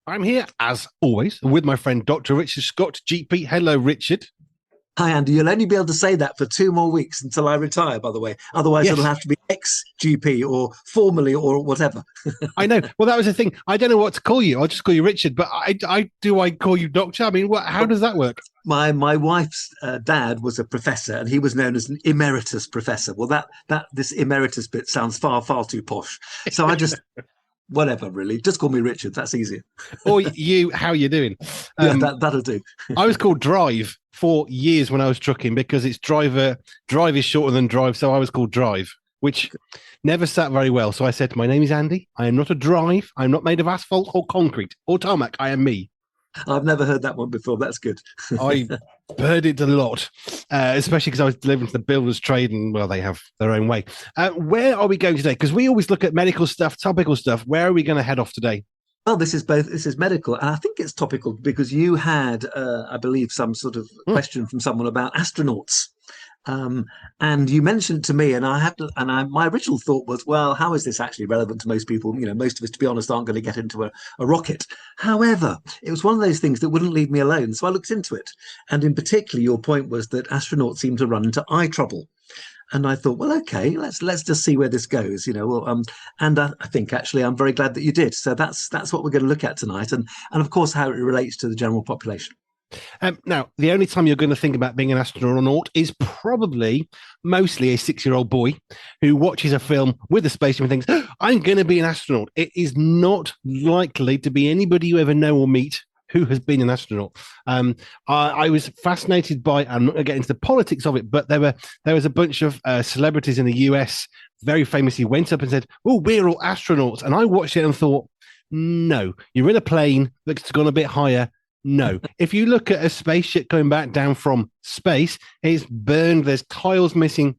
I'm here, as always, with my friend Dr. Richard Scott, GP. Hello, Richard. Hi, Andy. You'll only be able to say that for 2 more weeks until I retire, by the way. Otherwise, it'll Yes, have to be ex-GP or formerly or whatever. I know. Well, that was the thing. I don't know what to call you. I'll just call you Richard, but I call you Doctor? I mean, how does that work? My wife's dad was a professor, and he was known as an emeritus professor. Well, that this emeritus bit sounds far too posh. So I just whatever, really. Just call me Richard. That's easier. Or you, how you doing? Yeah, Um, that'll do. I was called Drive for years when I was trucking because it's drive is shorter than drive, so I was called Drive, which never sat very well. So I said, my name is Andy. I am not a drive. I'm not made of asphalt or concrete or tarmac. I am me. I've never heard that one before. That's good. I heard it a lot, especially because I was delivering to the builders trade, and well, they have their own way. Where are we going today? Because we always look at medical stuff, topical stuff. Where are we going to head off today? Well, this is both. This is medical, and I think it's topical because you had, I believe, some sort of Hmm. question from someone about astronauts, um, and you mentioned to me, and I have to, and my original thought was, well, how is this actually relevant to most people? You know, most of us, to be honest, aren't going to get into a rocket. However, it was one of those things that wouldn't leave me alone, so I looked into it, and in particular, your point was that astronauts seem to run into eye trouble. And I thought, well, okay, let's just see where this goes, you know. Well, and I think actually I'm very glad that you did. So that's what we're going to look at tonight, and of course how it relates to the general population. Now, the only time you're going to think about being an astronaut is probably mostly a 6-year-old boy who watches a film with a spaceship and thinks, "Oh, I'm going to be an astronaut." It is not likely to be anybody you ever know or meet who has been an astronaut. I was fascinated by, I'm not going to get into the politics of it, but there was a bunch of celebrities in the US very famously went up and said, "Oh, we're all astronauts." And I watched it and thought, no, you're in a plane that's gone a bit higher. No. If you look at a spaceship coming back down from space, it's burned, there's tiles missing.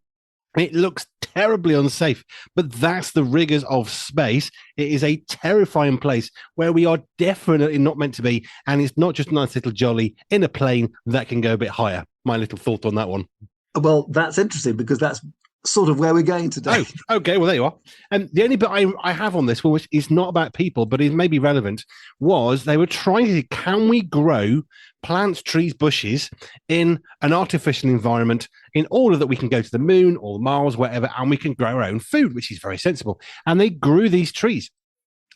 It looks terribly unsafe, but that's the rigors of space. It is a terrifying place where we are definitely not meant to be. And it's not just a nice little jolly in a plane that can go a bit higher. My little thought on that one. Well, that's interesting because that's sort of where we're going today. Oh, okay. Well, there you are. And the only bit I have on this one, which is not about people, but is maybe relevant, was they were trying to see, can we grow plants, trees, bushes in an artificial environment in order that we can go to the moon or Mars, wherever, and we can grow our own food, which is very sensible. And they grew these trees.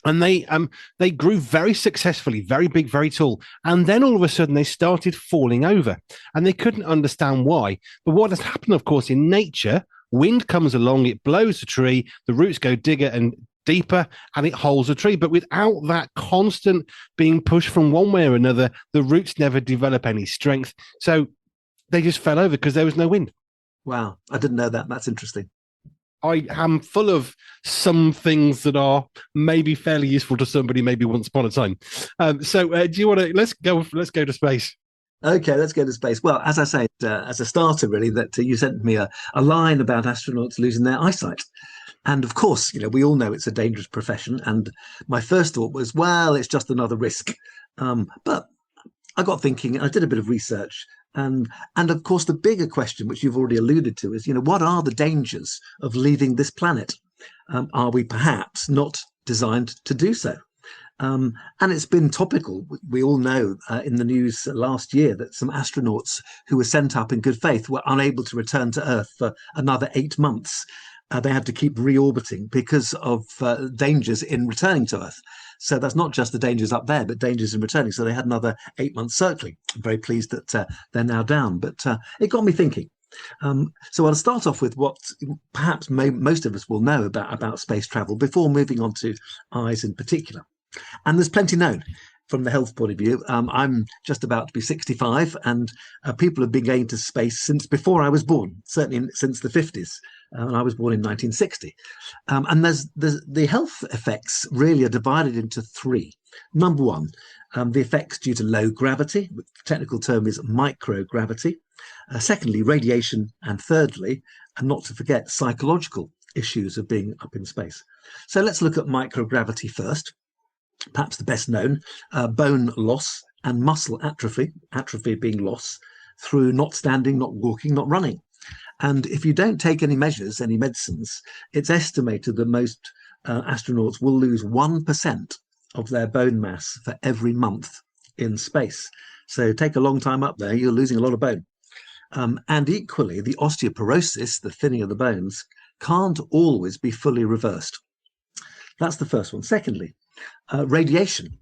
And they grew very successfully, very big, very tall. And then all of a sudden they started falling over and they couldn't understand why. But what has happened, of course, in nature, wind comes along, it blows the tree, the roots go digger and deeper, and it holds the tree. But without that constant being pushed from one way or another, the roots never develop any strength. So they just fell over because there was no wind. Wow, I didn't know that. That's interesting. I am full of some things that are maybe fairly useful to somebody, maybe once upon a time. Do you want to let's go to space? Okay, let's go to space. Well, as I say, as a starter, really, that you sent me a line about astronauts losing their eyesight. And of course, you know, we all know it's a dangerous profession. And my first thought was, well, it's just another risk. But I got thinking, I did a bit of research. And of course, the bigger question, which you've already alluded to, is, you know, what are the dangers of leaving this planet? Are we perhaps not designed to do so? And it's been topical. We all know in the news last year that some astronauts who were sent up in good faith were unable to return to Earth for another 8 months. They had to keep reorbiting because of dangers in returning to Earth. So that's not just the dangers up there, but dangers in returning. So they had another 8 months circling. I'm very pleased that they're now down. But it got me thinking. So I'll start off with what perhaps most of us will know about space travel before moving on to eyes in particular. And there's plenty known from the health point of view. I'm just about to be 65, and people have been going to space since before I was born, certainly since the 50s. And I was born in 1960. And there's the health effects really are divided into three. Number one, the effects due to low gravity, the technical term is microgravity. Secondly, radiation. And thirdly, and not to forget, psychological issues of being up in space. So let's look at microgravity first. Perhaps the best known, bone loss and muscle atrophy being loss through not standing, not walking, not running. And if you don't take any measures, any medicines, it's estimated that most astronauts will lose 1% of their bone mass for every month in space. So take a long time up there, you're losing a lot of bone. And equally, the osteoporosis, the thinning of the bones, can't always be fully reversed. That's the first one. Secondly, radiation.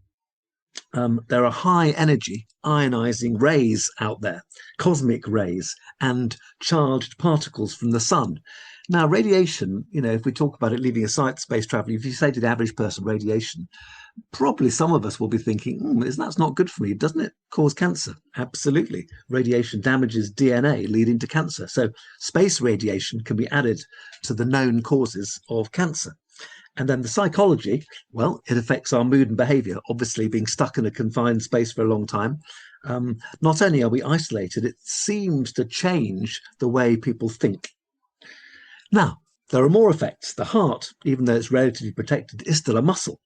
There are high energy ionizing rays out there, cosmic rays, and charged particles from the sun. Now, radiation, if we talk about it leaving aside space travel, if you say to the average person radiation, probably some of us will be thinking, that's not good for me. Doesn't it cause cancer? Absolutely. Radiation damages DNA, leading to cancer. So space radiation can be added to the known causes of cancer. And then the psychology, well, it affects our mood and behavior. Obviously, being stuck in a confined space for a long time, not only are we isolated, it seems to change the way people think. Now, there are more effects. The heart, even though it's relatively protected, is still a muscle,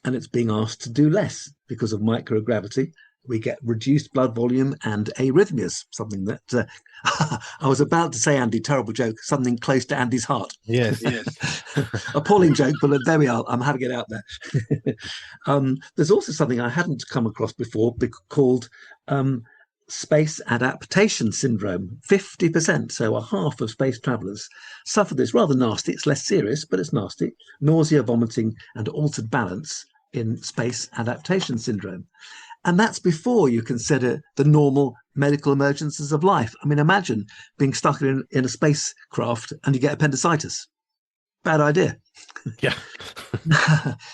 and it's being asked to do less because of microgravity. We get reduced blood volume and arrhythmias, something that I was about to say, Andy, terrible joke, something close to Andy's heart. Yes. Appalling joke, but there we are. I'm having it out there. There's also something I hadn't come across before called space adaptation syndrome. 50%, so a half of space travelers suffer this. Rather nasty. It's less serious, but it's nasty. Nausea, vomiting, and altered balance in space adaptation syndrome. And that's before you consider the normal medical emergencies of life. I mean, imagine being stuck in a spacecraft and you get appendicitis. Bad idea. Yeah.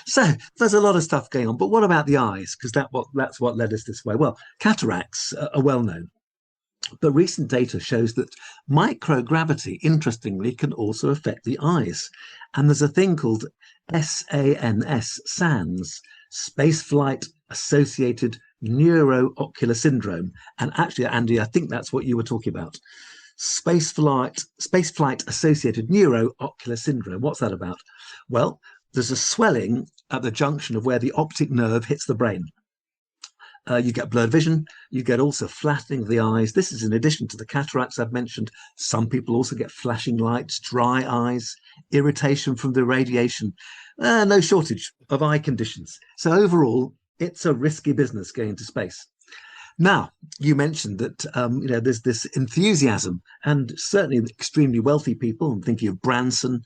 So there's a lot of stuff going on. But what about the eyes? Because that's what led us this way. Well, cataracts are well known. But recent data shows that microgravity, interestingly, can also affect the eyes. And there's a thing called SANS, Spaceflight Associated Neuroocular Syndrome. And actually, Andy, I think that's what you were talking about. Spaceflight Associated Neuroocular Syndrome. What's that about? Well, there's a swelling at the junction of where the optic nerve hits the brain. You get blurred vision. You get also flattening of the eyes. This is in addition to the cataracts I've mentioned. Some people also get flashing lights, dry eyes, irritation from the radiation. No shortage of eye conditions. So overall, it's a risky business going into space. Now, you mentioned that there's this enthusiasm, and certainly extremely wealthy people. I'm thinking of Branson,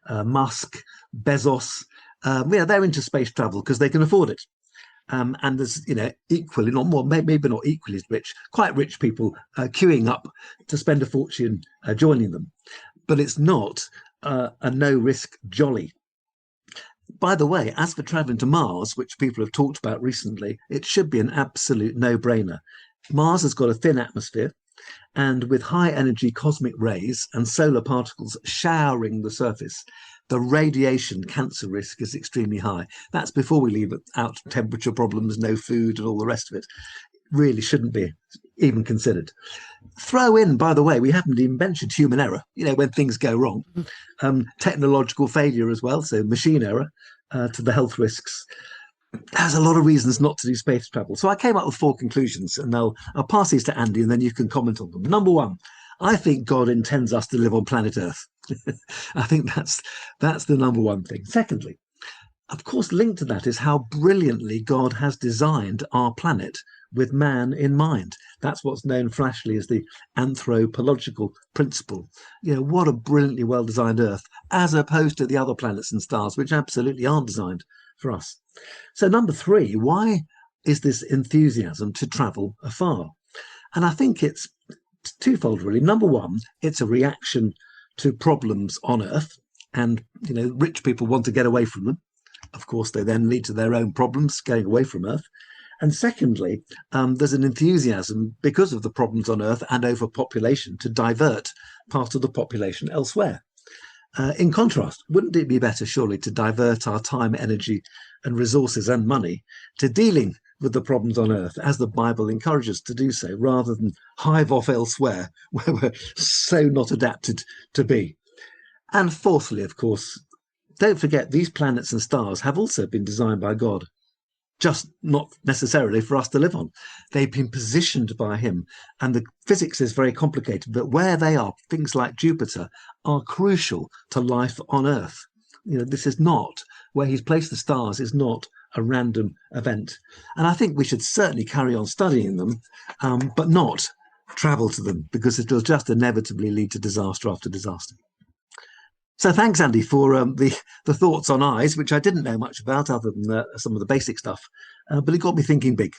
Musk, Bezos. They're into space travel because they can afford it. And there's, equally, not more, maybe not equally as rich, quite rich people queuing up to spend a fortune joining them. But it's not a no-risk jolly. By the way, as for traveling to Mars, which people have talked about recently, it should be an absolute no-brainer. Mars has got a thin atmosphere, and with high-energy cosmic rays and solar particles showering the surface, the radiation cancer risk is extremely high. That's before we leave out temperature problems, no food, and all the rest of it. Really shouldn't be even considered. Throw in, by the way, we haven't even mentioned human error, when things go wrong. Technological failure as well, so machine error to the health risks. There's a lot of reasons not to do space travel. So I came up with 4 conclusions, and I'll pass these to Andy, and then you can comment on them. Number 1, I think God intends us to live on planet Earth. I think that's the number 1 thing. Secondly, of course, linked to that is how brilliantly God has designed our planet with man in mind. That's what's known flashily as the anthropological principle. What a brilliantly well-designed Earth, as opposed to the other planets and stars, which absolutely aren't designed for us. So number 3, why is this enthusiasm to travel afar? And I think it's twofold, really. Number 1, it's a reaction to problems on Earth, and rich people want to get away from them. Of course, they then lead to their own problems going away from Earth. And secondly, there's an enthusiasm because of the problems on Earth and overpopulation to divert part of the population elsewhere. In contrast, wouldn't it be better, surely, to divert our time, energy, and resources and money to dealing with the problems on Earth, as the Bible encourages to do so, rather than hive off elsewhere where we're so not adapted to be? And fourthly, of course, don't forget these planets and stars have also been designed by God, just not necessarily for us to live on. They've been positioned by him, and the physics is very complicated, but where they are, things like Jupiter, are crucial to life on Earth. This is not where he's placed the stars is not a random event. And I think we should certainly carry on studying them, but not travel to them, because it will just inevitably lead to disaster after disaster. So thanks, Andy, for the thoughts on eyes, which I didn't know much about other than some of the basic stuff, but it got me thinking big.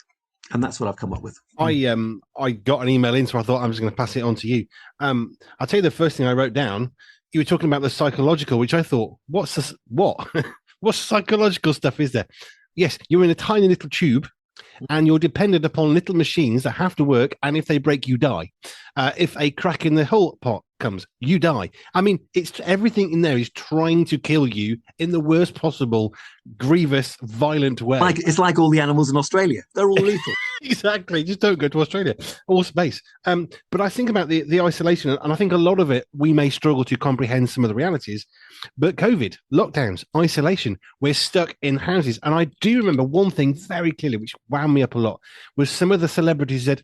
And that's what I've come up with. I got an email in, so I thought I was going to pass it on to you. I'll tell you the first thing I wrote down. You were talking about the psychological, which I thought, what psychological stuff is there? Yes, you're in a tiny little tube, and you're dependent upon little machines that have to work, and if they break, you die. If a crack in the hull pot comes, you die. I mean, it's everything in there is trying to kill you in the worst possible, grievous, violent way. It's like all the animals in Australia. They're all lethal. Exactly. Just don't go to Australia or space. But I think about the isolation, and I think a lot of it, we may struggle to comprehend some of the realities. But COVID, lockdowns, isolation, we're stuck in houses. And I do remember one thing very clearly, which wound me up a lot, was some of the celebrities said,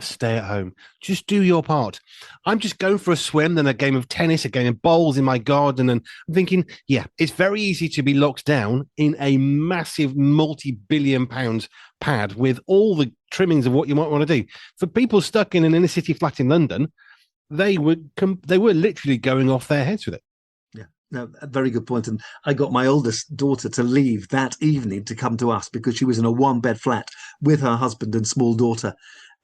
stay at home, just do your part. I'm just going for a swim, then a game of tennis, a game of bowls in my garden. And I'm thinking, yeah, it's very easy to be locked down in a massive multi-billion pounds pad with all the trimmings of what you might want to do. For people stuck in an inner city flat in London, they were literally going off their heads with it. Yeah, no, a very good point. And I got my oldest daughter to leave that evening to come to us because she was in a one-bed flat with her husband and small daughter.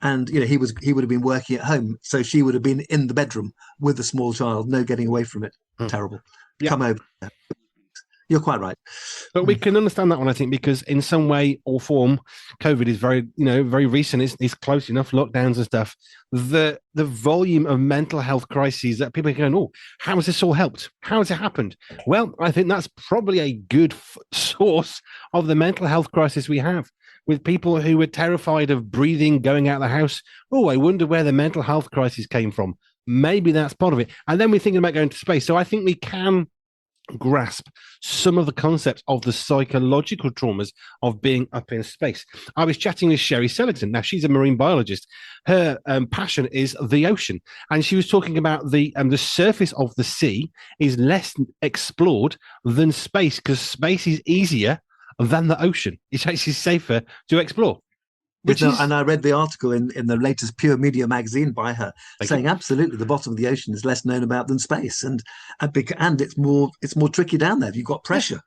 And he would have been working at home, so she would have been in the bedroom with a small child. No getting away from it. Terrible. Yeah. Come over. You're quite right. But we can understand that one, I think, because in some way or form, COVID is very, very recent. It's close enough, lockdowns and stuff. The volume of mental health crises that people are going, oh, how has this all helped? How has it happened? Well, I think that's probably a good source of the mental health crisis we have. With people who were terrified of breathing, going out of the house. Oh, I wonder where the mental health crisis came from. Maybe that's part of it. And then we're thinking about going to space. So I think we can grasp some of the concepts of the psychological traumas of being up in space. I was chatting with Sherry Seligson. Now, she's a marine biologist. Her passion is the ocean. And she was talking about the surface of the sea is less explored than space, because space is easier than the ocean. It's actually safer to explore. And I read the article in the latest Pure Media magazine by her saying absolutely the bottom of the ocean is less known about than space, and it's more tricky down there. You've got pressure,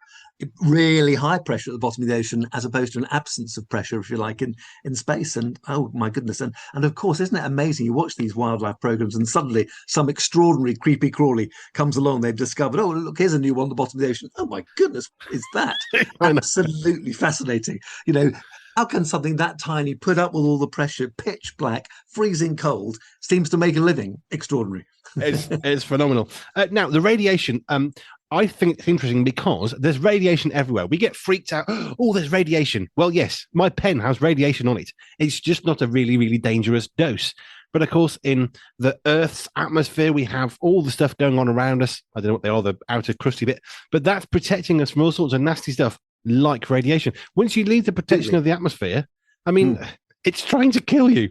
really high pressure at the bottom of the ocean, as opposed to an absence of pressure, if you like, in space. And oh my goodness, and of course, isn't it amazing? You watch these wildlife programs, and suddenly some extraordinary creepy crawly comes along. They've discovered, oh look, here's a new one at the bottom of the ocean. Oh my goodness, what is that? Absolutely fascinating. How can something that tiny, put up with all the pressure, pitch black, freezing cold, seems to make a living? Extraordinary. It's phenomenal. Now, the radiation, I think it's interesting because there's radiation everywhere. We get freaked out. Oh, there's radiation. Well, yes, my pen has radiation on it. It's just not a really, really dangerous dose. But of course, in the Earth's atmosphere, we have all the stuff going on around us. I don't know what they are, the outer crusty bit, but that's protecting us from all sorts of nasty stuff, like radiation. Once you leave the protection of the atmosphere, I mean, it's trying to kill you.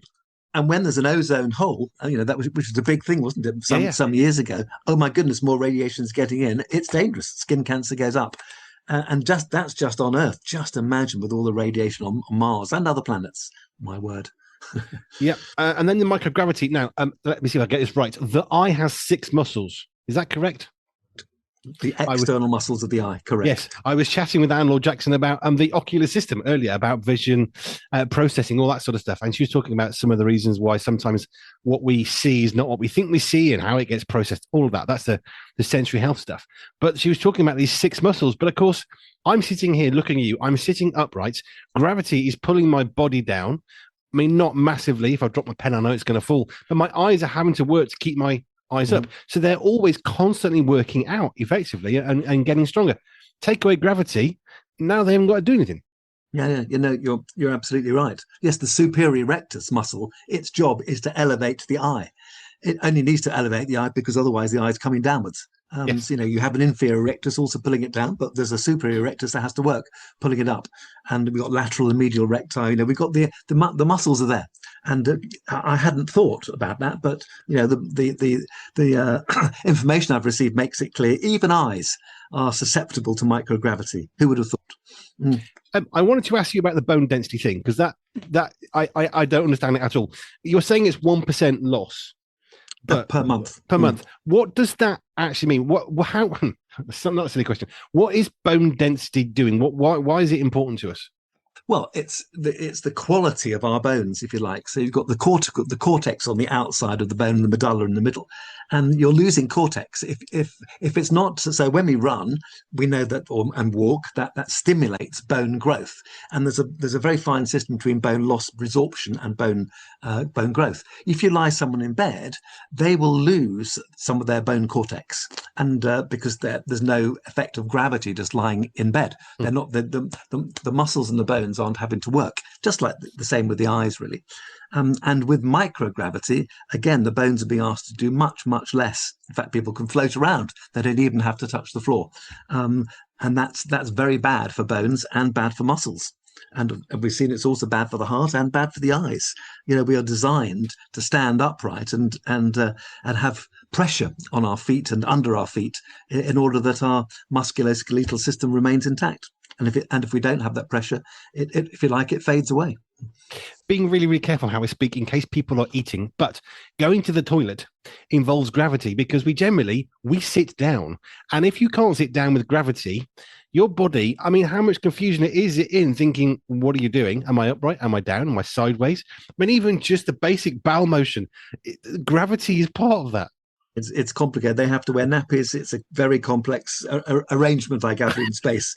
And when there's an ozone hole, which was a big thing, wasn't it? Some years ago. Oh my goodness, more radiation's getting in. It's dangerous. Skin cancer goes up, and that's just on Earth. Just imagine with all the radiation on Mars and other planets. My word. Yeah, and then the microgravity. Now, let me see if I get this right. The eye has 6 muscles. Is that correct? The external muscles of the eye, correct. Yes, I was chatting with Anne Lord Jackson about the ocular system earlier, about vision processing, all that sort of stuff. And she was talking about some of the reasons why sometimes what we see is not what we think we see and how it gets processed, all of that. That's the sensory health stuff. But she was talking about these 6 muscles. But of course, I'm sitting here looking at you. I'm sitting upright. Gravity is pulling my body down. I mean, not massively. If I drop my pen, I know it's going to fall. But my eyes are having to work to keep my eyes up. So they're always constantly working out effectively and getting stronger. Take away gravity, now they haven't got to do anything. Yeah, you're absolutely right. Yes, the superior rectus muscle, its job is to elevate the eye. It only needs to elevate the eye because otherwise the eye is coming downwards. Yes. You have an inferior rectus also pulling it down, but there's a superior rectus that has to work pulling it up. And we've got lateral and medial recti. We've got the muscles are there. And I hadn't thought about that, but the information I've received makes it clear. Even eyes are susceptible to microgravity. Who would have thought? Mm. I wanted to ask you about the bone density thing, because I don't understand it at all. You're saying it's 1% loss per month. Per month. What does that actually mean? How? That's not a silly question. What is bone density doing? Why is it important to us? Well, it's the quality of our bones, if you like. So you've got the cortex on the outside of the bone, and the medulla in the middle, and you're losing cortex if it's not. So when we run, we know that, and walk, that stimulates bone growth, and there's a very fine system between bone loss resorption and bone growth. If you lie someone in bed, they will lose some of their bone cortex, and because there's no effect of gravity just lying in bed, they're not the muscles and the bones aren't having to work, just like the same with the eyes, really. And with microgravity, again, the bones are being asked to do much, much less. In fact, people can float around. They don't even have to touch the floor. And that's very bad for bones and bad for muscles. And we've seen it's also bad for the heart and bad for the eyes. We are designed to stand upright and have pressure on our feet and under our feet in order that our musculoskeletal system remains intact. And if we don't have that pressure, if you like, it fades away. Being really, really careful how we speak in case people are eating, but going to the toilet involves gravity, because we sit down. And if you can't sit down with gravity, your body, I mean, how much confusion is it in thinking, what are you doing? Am I upright? Am I down? Am I sideways? I mean, even just the basic bowel motion, gravity is part of that. It's complicated. They have to wear nappies. It's a very complex arrangement, I gather, in space.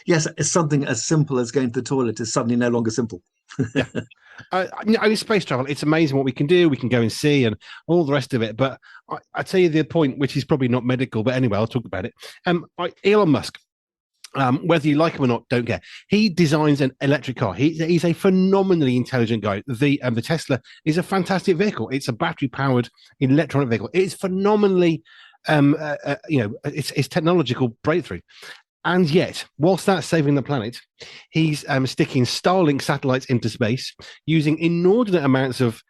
Yes, it's something as simple as going to the toilet is suddenly no longer simple. Yeah. In space travel, it's amazing what we can do. We can go and see and all the rest of it. But I tell you the point, which is probably not medical, but anyway, I'll talk about it. Elon Musk. Whether you like him or not, don't care. He designs an electric car. He's a phenomenally intelligent guy. The Tesla is a fantastic vehicle. It's a battery-powered electronic vehicle. It's phenomenally, it's technological breakthrough. And yet, whilst that's saving the planet, he's sticking Starlink satellites into space using inordinate amounts of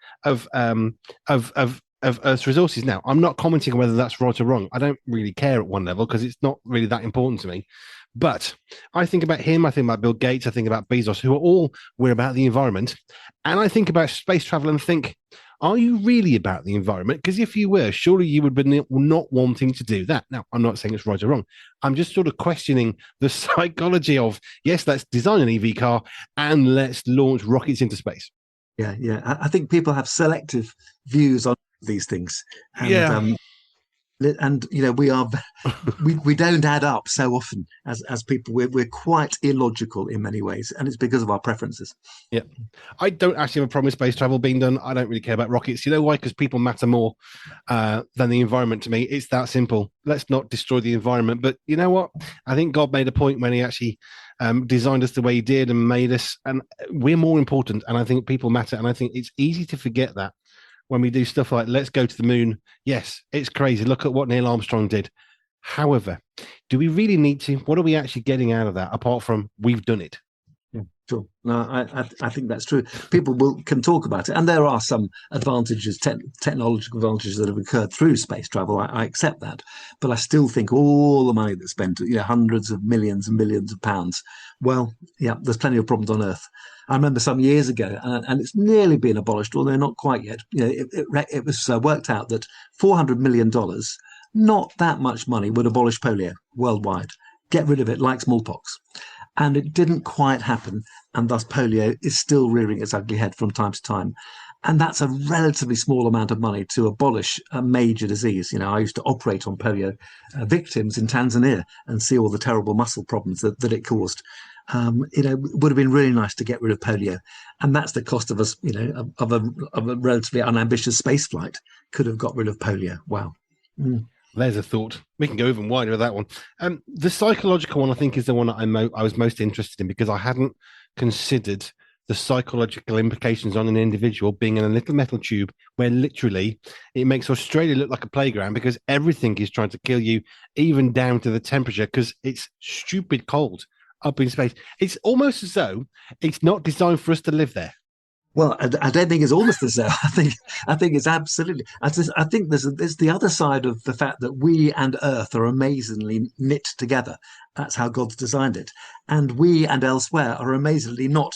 Earth's resources. Now, I'm not commenting on whether that's right or wrong. I don't really care at one level because it's not really that important to me. But I think about him, I think about Bill Gates, I think about Bezos, who are all, we're about the environment. And I think about space travel and think, are you really about the environment? Because if you were, surely you would be not wanting to do that. Now, I'm not saying it's right or wrong. I'm just sort of questioning the psychology of, yes, let's design an EV car and let's launch rockets into space. Yeah. I think people have selective views on these things. And, and we don't add up so often as people. We're quite illogical in many ways, and it's because of our preferences. Yeah, I don't actually have a problem with space travel being done. I don't really care about rockets. You know why? Because people matter more than the environment to me. It's that simple. Let's not destroy the environment. But you know what? I think God made a point when he actually designed us the way he did and made us, and we're more important. And I think people matter. And I think it's easy to forget that when we do stuff like let's go to the moon. Yes, it's crazy. Look at what Neil Armstrong did. However, do we really need to? What are we actually getting out of that apart from we've done it? Yeah, sure. No, I think that's true. People can talk about it, and there are some advantages, technological advantages that have occurred through space travel. I accept that, but I still think all the money that's spent, hundreds of millions and millions of pounds. Well, yeah, there's plenty of problems on Earth. I remember some years ago, and it's nearly been abolished, although not quite yet. It was worked out that $400 million, not that much money, would abolish polio worldwide, get rid of it like smallpox. And it didn't quite happen, and thus polio is still rearing its ugly head from time to time. And that's a relatively small amount of money to abolish a major disease. I used to operate on polio victims in Tanzania and see all the terrible muscle problems that it caused. It would have been really nice to get rid of polio, and that's the cost of us, of a relatively unambitious space flight. Could have got rid of polio. Wow. There's a thought. We can go even wider with that one. The psychological one, I think, is the one that I was most interested in, because I hadn't considered the psychological implications on an individual being in a little metal tube where literally it makes Australia look like a playground, because everything is trying to kill you, even down to the temperature, because it's stupid cold up in space. It's almost as though it's not designed for us to live there. Well, I don't think it's almost as though. I think it's absolutely. I think there's the other side of the fact that we and Earth are amazingly knit together. That's how God's designed it, and we and elsewhere are amazingly not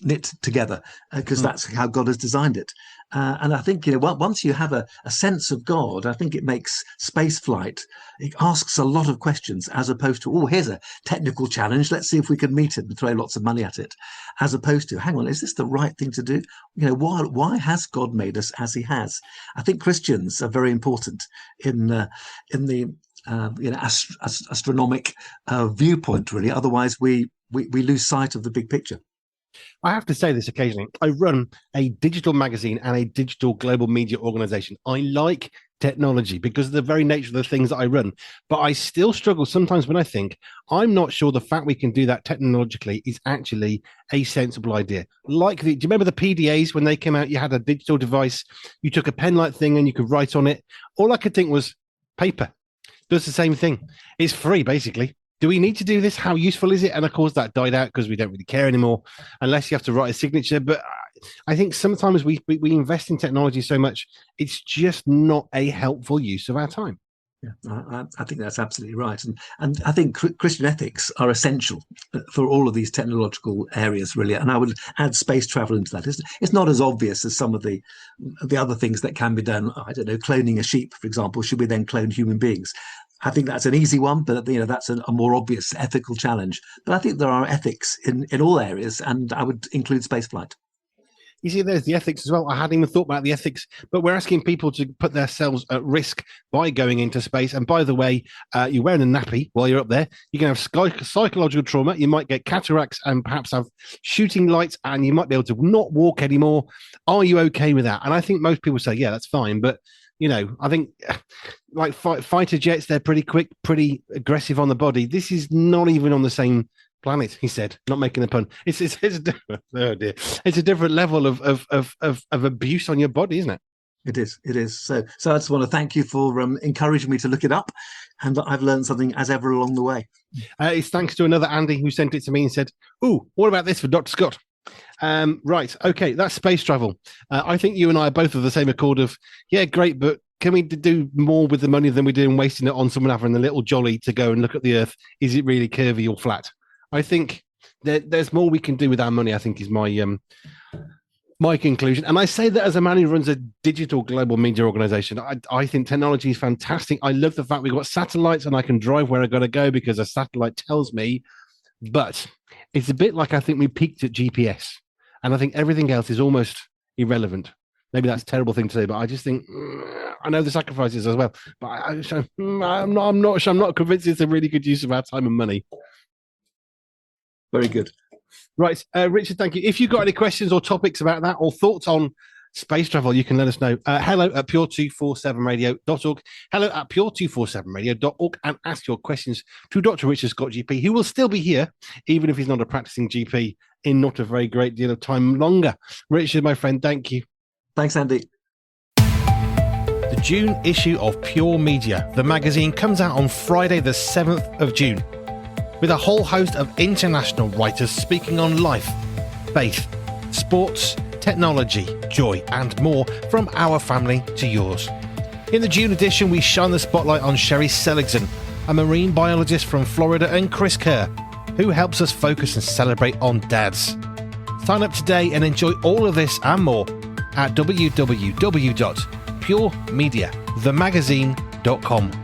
knit together because that's how God has designed it. And I think, once you have a sense of God, I think it makes space flight. It asks a lot of questions as opposed to, oh, here's a technical challenge. Let's see if we can meet it and throw lots of money at it. As opposed to, hang on, is this the right thing to do? Why has God made us as he has? I think Christians are very important in the astronomic viewpoint, really. Otherwise, we lose sight of the big picture. I have to say this occasionally. I run a digital magazine and a digital global media organization. I like technology because of the very nature of the things that I run. But I still struggle sometimes when I think I'm not sure the fact we can do that technologically is actually a sensible idea. Do you remember the PDAs when they came out? You had a digital device, you took a pen-like thing and you could write on it. All I could think was paper. Does the same thing. It's free, basically. Do we need to do this? How useful is it? And of course, that died out because we don't really care anymore, unless you have to write a signature. But I think sometimes we invest in technology so much, it's just not a helpful use of our time. Yeah, I think that's absolutely right. And I think Christian ethics are essential for all of these technological areas, really. And I would add space travel into that. It's not as obvious as some of the other things that can be done. I don't know, cloning a sheep, for example. Should we then clone human beings? I think that's an easy one, but that's a more obvious ethical challenge. But I think there are ethics in all areas, and I would include spaceflight. You see, there's the ethics as well. I hadn't even thought about the ethics, but we're asking people to put themselves at risk by going into space. And by the way, you're wearing a nappy while you're up there. You can have psychological trauma. You might get cataracts and perhaps have shooting lights, and you might be able to not walk anymore. Are you okay with that? And I think most people say, yeah, that's fine. But I think like fighter jets, they're pretty quick, pretty aggressive on the body. This is not even on the same planet, he said, not making a pun. It's a different, oh dear. It's a different level of abuse on your body, isn't it? It is. So I just want to thank you for encouraging me to look it up, and I've learned something as ever along the way. It's thanks to another Andy who sent it to me and said, "Oh, what about this for Dr. Scott?" Right, okay, that's space travel. I think you and I are both of the same accord of, yeah, great, but can we do more with the money than we do in wasting it on someone having a little jolly to go and look at the Earth? Is it really curvy or flat? I think there's more we can do with our money, I think, is my conclusion. And I say that as a man who runs a digital global media organization. I think technology is fantastic. I love the fact we've got satellites and I can drive where I got to go because a satellite tells me. But it's a bit like I think we peaked at GPS. And I think everything else is almost irrelevant. Maybe that's a terrible thing to say, but I just think I know the sacrifices as well. But I'm not convinced it's a really good use of our time and money. Very good. Right, Richard, thank you. If you've got any questions or topics about that or thoughts on space travel, you can let us know. Hello at pure247radio.org. Hello at pure247radio.org, and ask your questions to Dr. Richard Scott GP, who will still be here, even if he's not a practicing GP in not a very great deal of time longer. Richard, my friend, thank you. Thanks, Andy. The June issue of Pure Media, the magazine, comes out on Friday, the 7th of June, with a whole host of international writers speaking on life, faith, sports, technology, joy, and more from our family to yours. In the June edition, we shine the spotlight on Sherry Seligson, a marine biologist from Florida, and Chris Kerr, who helps us focus and celebrate on dads. Sign up today and enjoy all of this and more at www.puremediathemagazine.com.